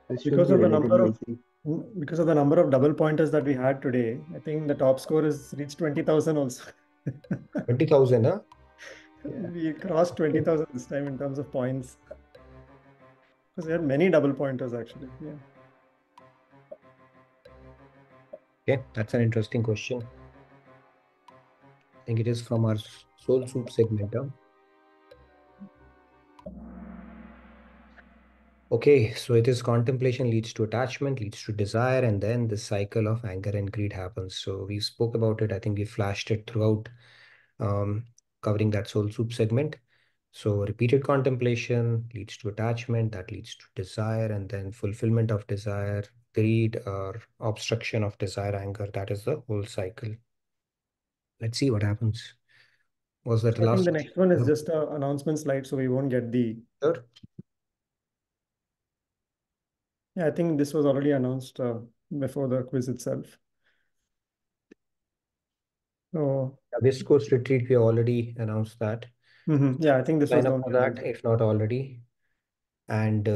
This should Because be of the relatively number of easy. because of the number of double pointers that we had today, I think the top score has reached 20,000 also. 20,000, huh? Yeah. We crossed 20,000 this time in terms of points. Because we had many double pointers actually. Yeah. Okay, that's an interesting question. I think it is from our Soul Soup segment. Huh? Okay, so it is contemplation leads to attachment, leads to desire, and then the cycle of anger and greed happens. So we spoke about it. I think we flashed it throughout, covering that Soul Soup segment. So repeated contemplation leads to attachment, that leads to desire, and then fulfillment of desire, greed, or obstruction of desire, anger. That is the whole cycle. Let's see what happens. Was that So I think last? the next one is just an announcement slide, so we won't get the. Sure. Yeah, I think this was already announced before the quiz itself. So West Coast retreat, we already announced that. yeah, I think this was Sign the up only for that announcement. if not already. And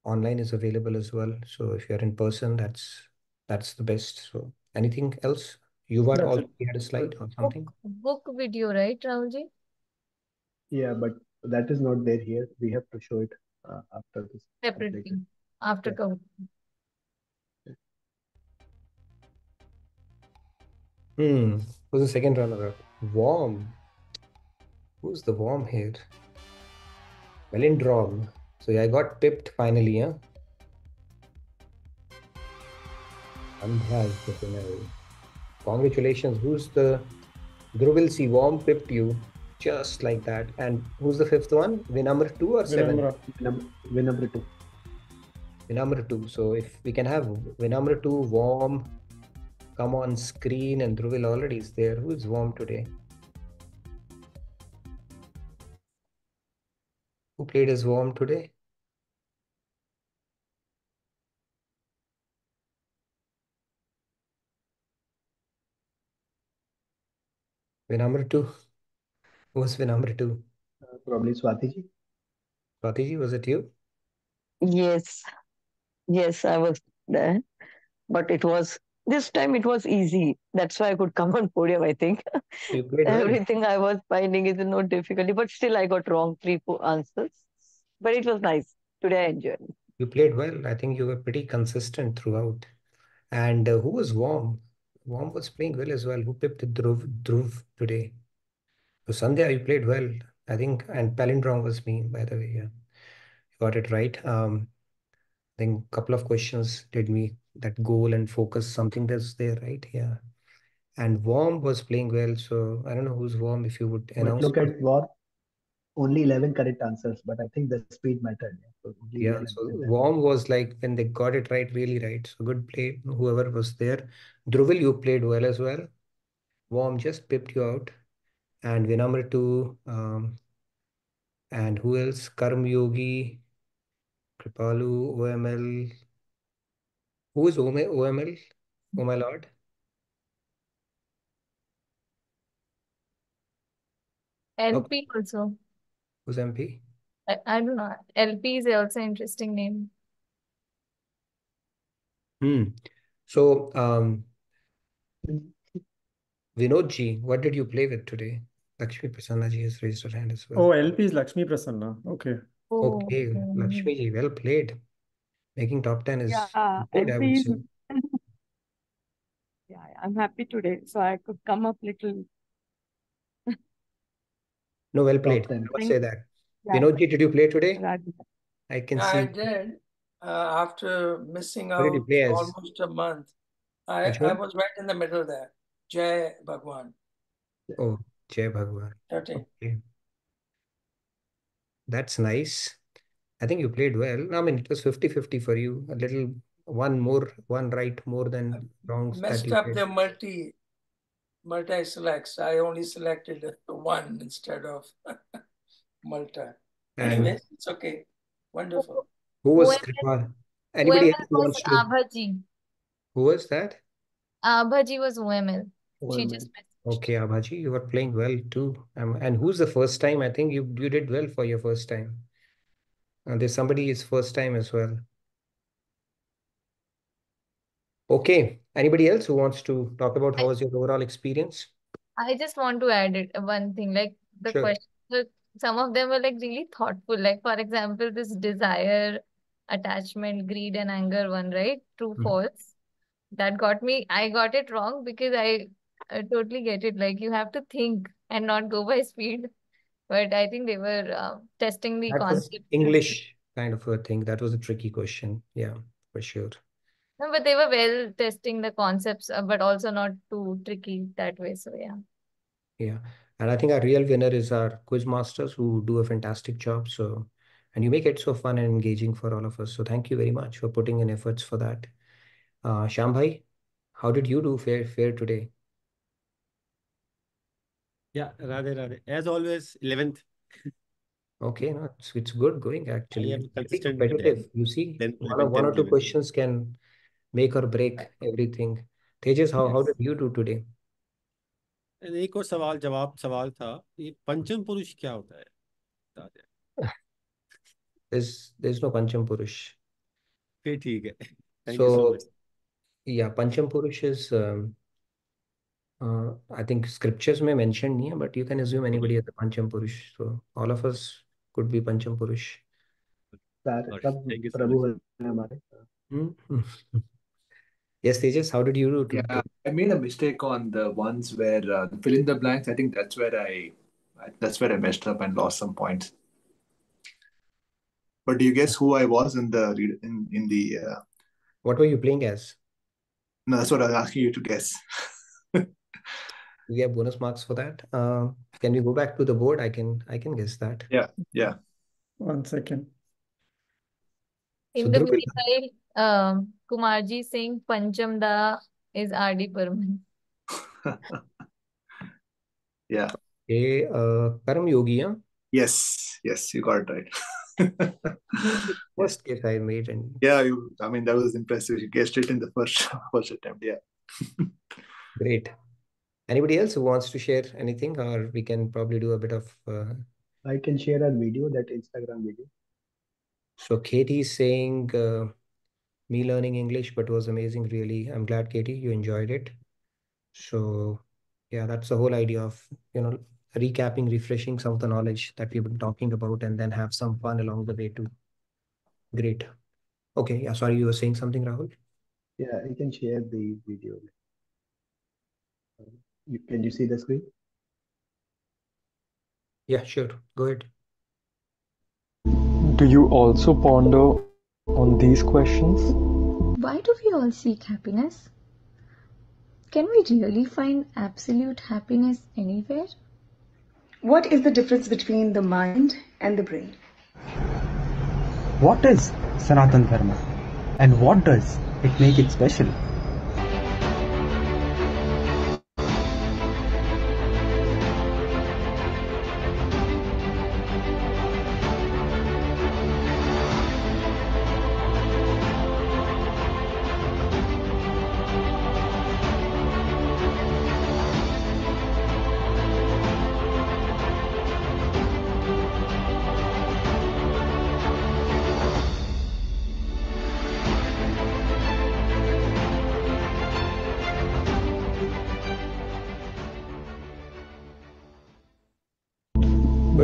online is available as well. So if you're in person, that's the best. So anything else? Yuva That's also it. had a slide or Book, something. book video, right, Rahulji? Yeah, but that is not there here. We have to show it after this Separately completed. after Yeah. Kahoot. Who's the second runner-up? Warm. Who's the warm here? Melindrom. So yeah, I got pipped finally, huh? Andhra is the winner. Congratulations. Who's the Druvil C warm pipped you just like that? And who's the fifth one? Win number 2 or 7? Vinamra. Win number 2. Win number 2. So if we can have win number 2 warm come on screen, and Druvil already is there. Who is warm today? Who played as warm today? Win number 2. Who was win number 2? Probably Swatiji. Swatiji, was it you? Yes, yes, I was there. But this time it was easy. That's why I could come on podium, I think. You played well. Everything I was finding is no difficulty, but still I got wrong 3 4 answers. But it was nice. Today I enjoyed it. You played well. I think you were pretty consistent throughout. And who was warm? Warm was playing well as well. Who pipped Dhruv today? So Sandhya, you played well. I think, and Palindrome was me, by the way. Yeah, you got it right. I think a couple of questions did me that goal and focus, something that's there, right? Yeah. And Warm was playing well. So I don't know who's Warm, if you would But announce. look at War. Only 11 correct answers, but I think the speed mattered. Yeah. So only Yeah, 11 so and then Warm was like when they got it right, really right. So good play, whoever was there. Druvil, you played well as well. Warm just pipped you out. And Vinamr too. And who else? Karm Yogi, Kripalu, OML. Who is OML? Oh my lord. LP also. Who's MP? I don't know. LP is also interesting name. Hmm. So, Vinod ji, what did you play with today? Lakshmi Prasanna ji has raised her hand as well. Oh, LP is Lakshmi Prasanna. Okay. Oh, Okay, Lakshmi ji, well played. Making top 10 is Yeah, good, I would LP is. say. Yeah, I'm happy today, so I could come up little. No, well Top played. 10. I must Thank say you. that. Yeah, Vinod ji, did you play today? Radhika. I can I see. did. After missing What did you out play as? almost a month, Which I one? was right in the middle there. Jai Bhagwan. Oh, Jai Bhagwan. 13. Okay, that's nice. I think you played well. I mean, it was 50-50 for you. A little one right more than wrongs that Messed you up played. the multi selects. I only selected one instead of multi. And Anyways, it's okay. Wonderful. who was OML, Kripa? Anybody OML else who was wants to? Abhaji. Who was that? Abhaji was OML. She OML. just missed. Okay, Abhaji, you were playing well too. And who's the first time? I think you did well for your first time. There's somebody is first time as well. Okay. Anybody else who wants to talk about how was your overall experience? I just want to add one thing, like the Sure. question, some of them were like really thoughtful. Like for example, this desire, attachment, greed, and anger one, right? True, Mhm. false. That got me. I got it wrong because I totally get it. Like you have to think and not go by speed. But I think they were testing the That was concept. English kind of a thing. That was a tricky question. Yeah, for sure. No, but they were well testing the concepts, but also not too tricky that way. So yeah. Yeah. And I think our real winner is our quiz masters who do a fantastic job. So, and you make it so fun and engaging for all of us. So thank you very much for putting in efforts for that. Sham bhai, how did you do fair today? Yeah, Radhe Radhe. As always, 11th. Okay, no, it's good going I actually. am It's very consistent with competitive. 10th. You see, 10th, one or 11th, one or 10th, two 11th. questions can make or break everything. Tejas, how Yes. did you do today? एक और सवाल था, ये पंचम पुरुष क्या होता है? बता दे। There's no Pancham Purush. फिर ठीक है। Thank you so So much. yeah, Pancham Purush is I think scriptures may mention नहीं है, but you can assume anybody as a Pancham Purush. So all of us could be Pancham Purush. सारे Got it. सब Thank you so Prabhu much. हैं हमारे. Hmm. Yes, Tejas, how did you do Yeah, today? I made a mistake on the ones where fill in the blanks. I think that's where I messed up and lost some points. But do you guess who I was in the in the? What were you playing as? No, that's what I was asking you to guess. Do we have bonus marks for that? Can we go back to the board? I can guess that. Yeah. 1 second. So In the Dhruv, meanwhile, Kumarji saying Pancham Da is R.D. Burman. Yeah. Karam Yogi, huh? Yes, you got it right. First guess I made, and Yeah, I mean that was impressive. You guessed it in the first attempt. Yeah. great. Anybody else who wants to share anything, or we can probably do a bit of. I can share a video, that Instagram video. So Katie is saying me learning English, but was amazing. Really, I'm glad, Katie, you enjoyed it. So yeah, that's the whole idea of recapping, refreshing some of the knowledge that we've been talking about, and then have some fun along the way too. Great. Okay. Yeah. Sorry, you were saying something, Rahul. Yeah, I can share the video. Can you see the screen? Yeah, sure. Go ahead. Do you also ponder on these questions? Why do we all seek happiness? Can we really find absolute happiness anywhere? What is the difference between the mind and the brain? What is Sanatan Dharma and what does it make it special?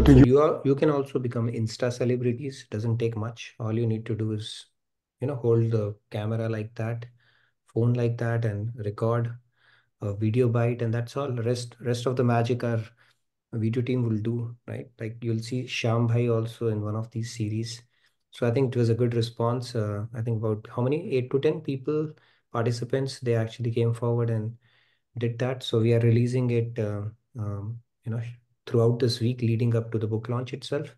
So you can also become Insta celebrities. Doesn't take much. All you need to do is, hold the camera like that, phone like that, and record a video bite, and that's all. Rest of the magic our video team will do, right? Like you'll see Sham Bhai also in one of these series. So I think it was a good response. I think about how many 8 to 10 people participants they actually came forward and did that. So we are releasing it, um, you know, throughout this week leading up to the book launch itself,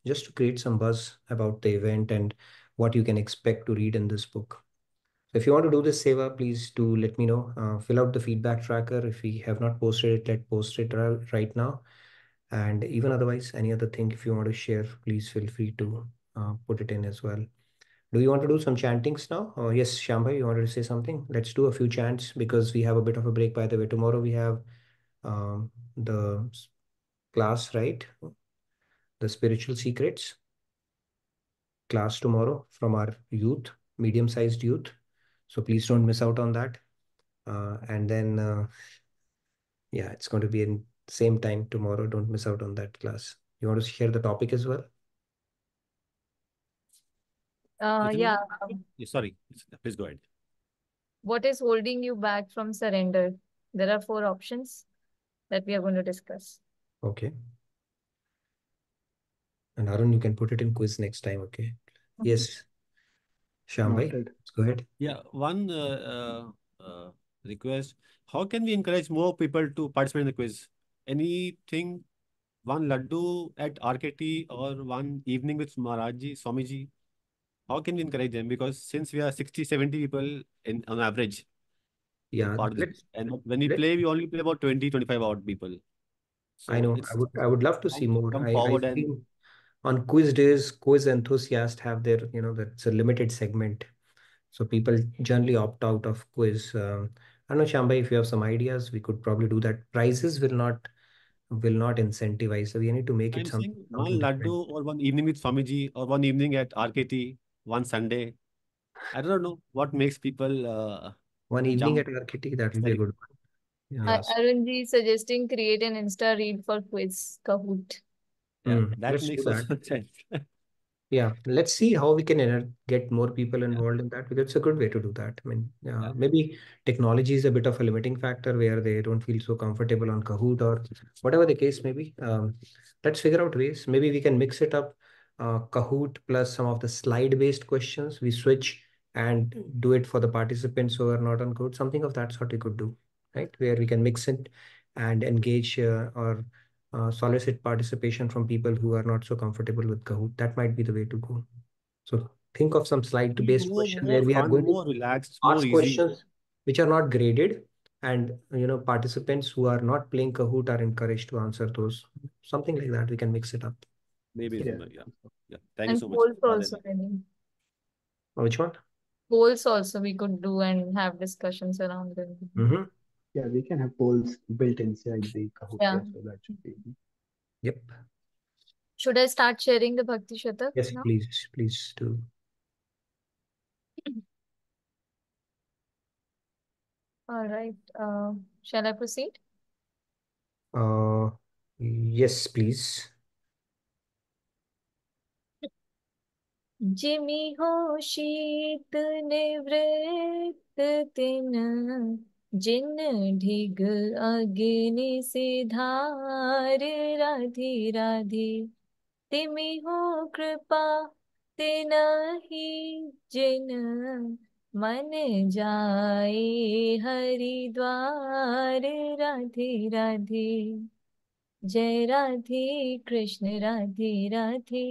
just to create some buzz about the event and what you can expect to read in this book. So if you want to do this seva, please do let me know. Fill out the feedback tracker. If we have not posted it, let's post it right now. And even otherwise, any other thing, if you want to share, please feel free to put it in as well. Do you want to do some chantings now? Yes, Shambhai, you wanted to say something? Let's do a few chants because we have a bit of a break. By the way, tomorrow we have the class, right? The spiritual secrets class tomorrow from our youth, medium-sized youth. So please don't miss out on that. And then, yeah, it's going to be in same time tomorrow. Don't miss out on that class. You want to share the topic as well? Yeah. Sorry, please go ahead. What is holding you back from surrender? There are 4 options that we are going to discuss. Okay. And Arun, you can put it in quiz next time, okay? Yes. Shambhai, let's go ahead. Yeah, one request. How can we encourage more people to participate in the quiz? Anything, one laddu at RKT or one evening with Maharaji, Swamiji? How can we encourage them? Because since we are 60, 70 people on average, Yeah, and when we play, we only play about 20, 25 odd people. So I know. I would love to see more. Come I forward feel on quiz days, quiz enthusiasts have their, that's a limited segment. So people generally opt out of quiz. I don't know, Shambhai, if you have some ideas, we could probably do that. Prizes will not incentivize. So we need to make it I'm saying something one different. laddu or one evening with Swamiji or one evening at RKT, one Sunday. I don't know what makes people One evening jump. at RKT, that will be a good one. Yeah. Arunji is suggesting create an Insta reel for quiz Kahoot. Yeah, Mm, that let's do makes that. also sense. Yeah, let's see how we can get more people involved in that because it's a good way to do that. I mean, maybe technology is a bit of a limiting factor where they don't feel so comfortable on Kahoot or whatever the case may be. Let's figure out ways. Maybe we can mix it up, Kahoot plus some of the slide-based questions. We switch and do it for the participants who are not on Kahoot. Something of that sort we could do, right? Where we can mix it and engage or solicit participation from people who are not so comfortable with Kahoot. That might be the way to go. So think of some slide-based question More where we are fun, going to more relaxed, more ask easy. questions which are not graded, and participants who are not playing Kahoot are encouraged to answer those. Something like that. We can mix it up. Maybe, Yeah. yeah. Thank you And so much. polls also, I mean. Which one? Polls also we could do and have discussions around them. Mm-hmm. Yeah, we can have polls built inside the Kahoot, Yeah. so that should be easy. Yep. Should I start sharing the Bhakti Shatak Yes, now? please do. All right. Shall I proceed? Yes, please. जिमि हो शीत निवृत्त तिन जिन ढिग अग्नि सिधार राधे राधे तिमि हो कृपा तिनहि जिन मन जाए हरिद्वार राधे राधे जय Radhe Krishna Radhe Radhe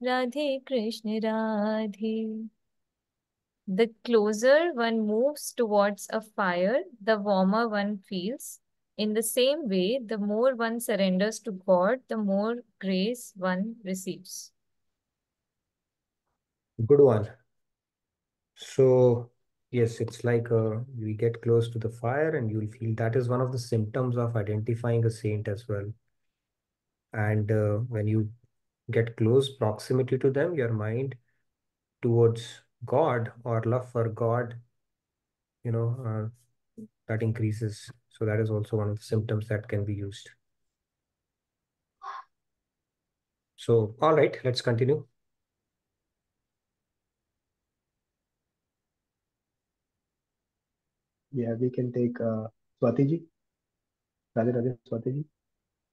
Radhe Krishna Radhe. The closer one moves towards a fire, the warmer one feels. In the same way, the more one surrenders to God, the more grace one receives. Good one. So, yes, it's like we get close to the fire and you'll feel that is one of the symptoms of identifying a saint as well. And when you get close proximity to them, your mind towards God or love for God, that increases. So that is also one of the symptoms that can be used. So, all right, let's continue. Yeah, we can take Swati ji. Radhe Radhe, Swati ji.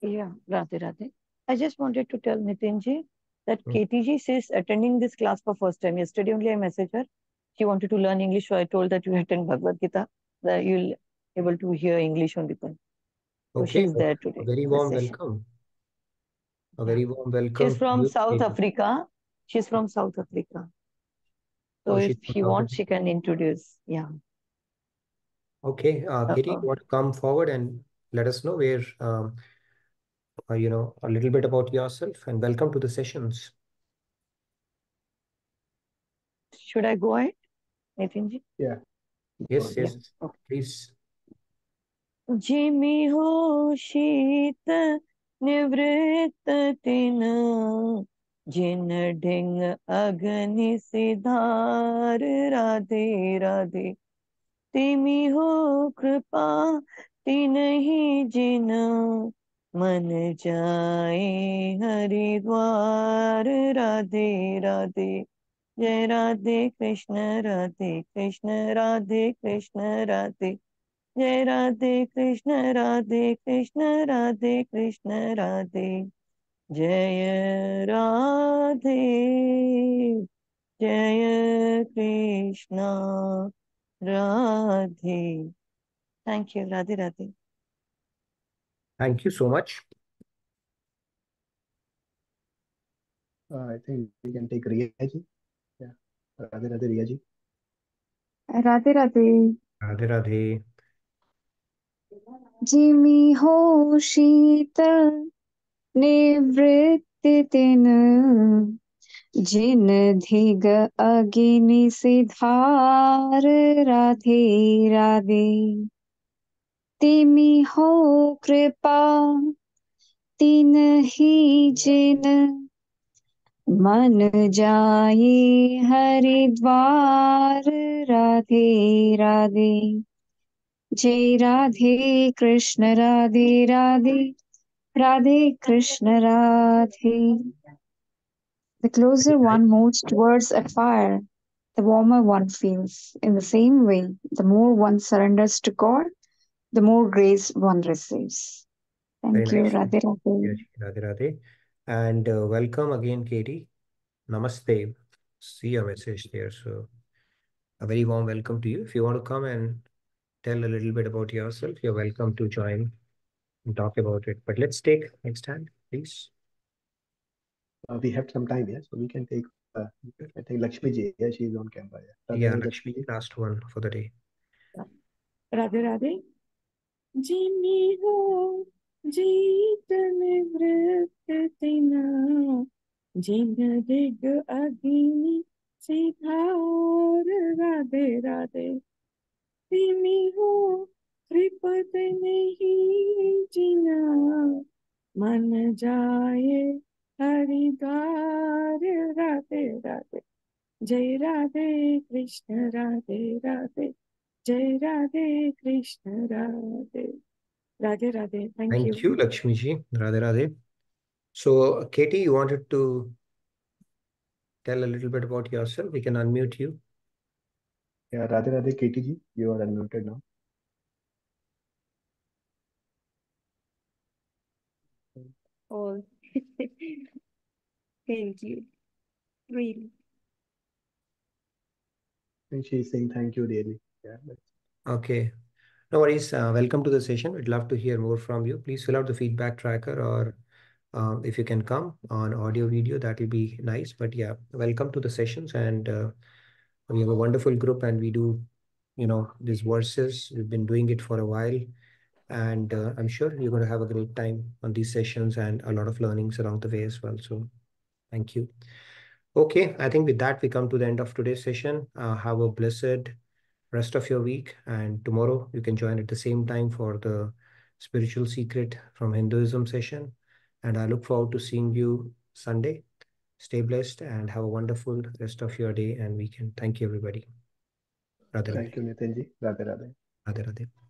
Yeah, Radhe Radhe. I just wanted to tell Nitin ji that Hmm. KTG is attending this class for first time. Yesterday only I messaged her. She wanted to learn English, so I told that you attend Bhagavad Gita, that you'll able to hear English on the phone. So Okay, she's there a today. very in the warm session. welcome. A Yeah. very warm She's welcome to from you, South Katie. Africa. She's from South Africa. So Oh, if she's from she South wants, Africa. she can introduce. Yeah. Okay, Katie, you want to come forward and let us know where, a little bit about yourself, and welcome to the sessions. Should I go ahead, Nitin ji? Yeah. Yes, Yeah. yes, Okay. please. जिमि हो शीत निवृत्त तिन जिन ढिंग अग्नि सिधार राधे राधे तिमि हो कृपा तिनहि जिन मन जाए हरिद्वार राधे राधे जय राधे कृष्ण राधे कृष्ण राधे कृष्ण राधे जय राधे कृष्ण राधे कृष्ण राधे कृष्ण राधे जय राधे जय Krishna Radhe thank you Radhe Radhe Thank you so much. I think we can take Riya ji. Yeah. Radhe Radhe, Riya ji. Radhe Radhe. Radhe Radhe. जिमि हो शीतल निवृत्ति तिन जिन धिग अगिनि सिधार राधे राधे तिमि हो कृपा तिनहि जिन मन जाए हरिद्वार राधे राधे जय Radhe Krishna Radhe Radhe Radhe Krishna Radhe The closer one moves towards a fire, the warmer one feels. In the same way, the more one surrenders to God, the more grace one receives. Very Thank you, nice. Radhe Radhe. Radhe Radhe. And welcome again, Katie. Namaste. See your message there. So, a very warm welcome to you. If you want to come and tell a little bit about yourself, you're welcome to join and talk about it. But let's take next hand, please. We have some time, yeah, so we can take. I think Lakshmi ji. Yeah, she's on camera. Yeah. Radhe Yeah, Radhe, Lakshmi, ji. last one for the day. Radhe Radhe जिमि हो जीत निवृत्त तिन जिन दिग अग्नि सिधार राधे राधे तिमि हो कृपत नहीं जिना मन जाए हरिद्वार राधे राधे जय राधे कृष्ण राधे राधे जय Radhe Krishna Radhe Radhe Radhe thank Thank you you, Lakshmi ji. Radhe Radhe. So, Katie, you wanted to tell a little bit about yourself? We can unmute you. Yeah, Radhe Radhe, Katie ji. You are unmuted now. Oh, thank you. Really. I think she's saying thank you, really. Yeah. Okay. No worries. Welcome to the session. We'd love to hear more from you. Please fill out the feedback tracker, or if you can come on audio video, that will be nice. But yeah, welcome to the sessions. And we have a wonderful group, and we do, these verses. We've been doing it for a while. And I'm sure you're going to have a great time on these sessions and a lot of learnings along the way as well. So thank you. Okay, I think with that, we come to the end of today's session. Have a blessed rest of your week. And tomorrow you can join at the same time for the spiritual secret from Hinduism session. And I look forward to seeing you Sunday. Stay blessed and have a wonderful rest of your day and weekend. Thank you, everybody. Radhe Radhe. Thank you, Nitin ji. Radhe Radhe. Radhe Radhe.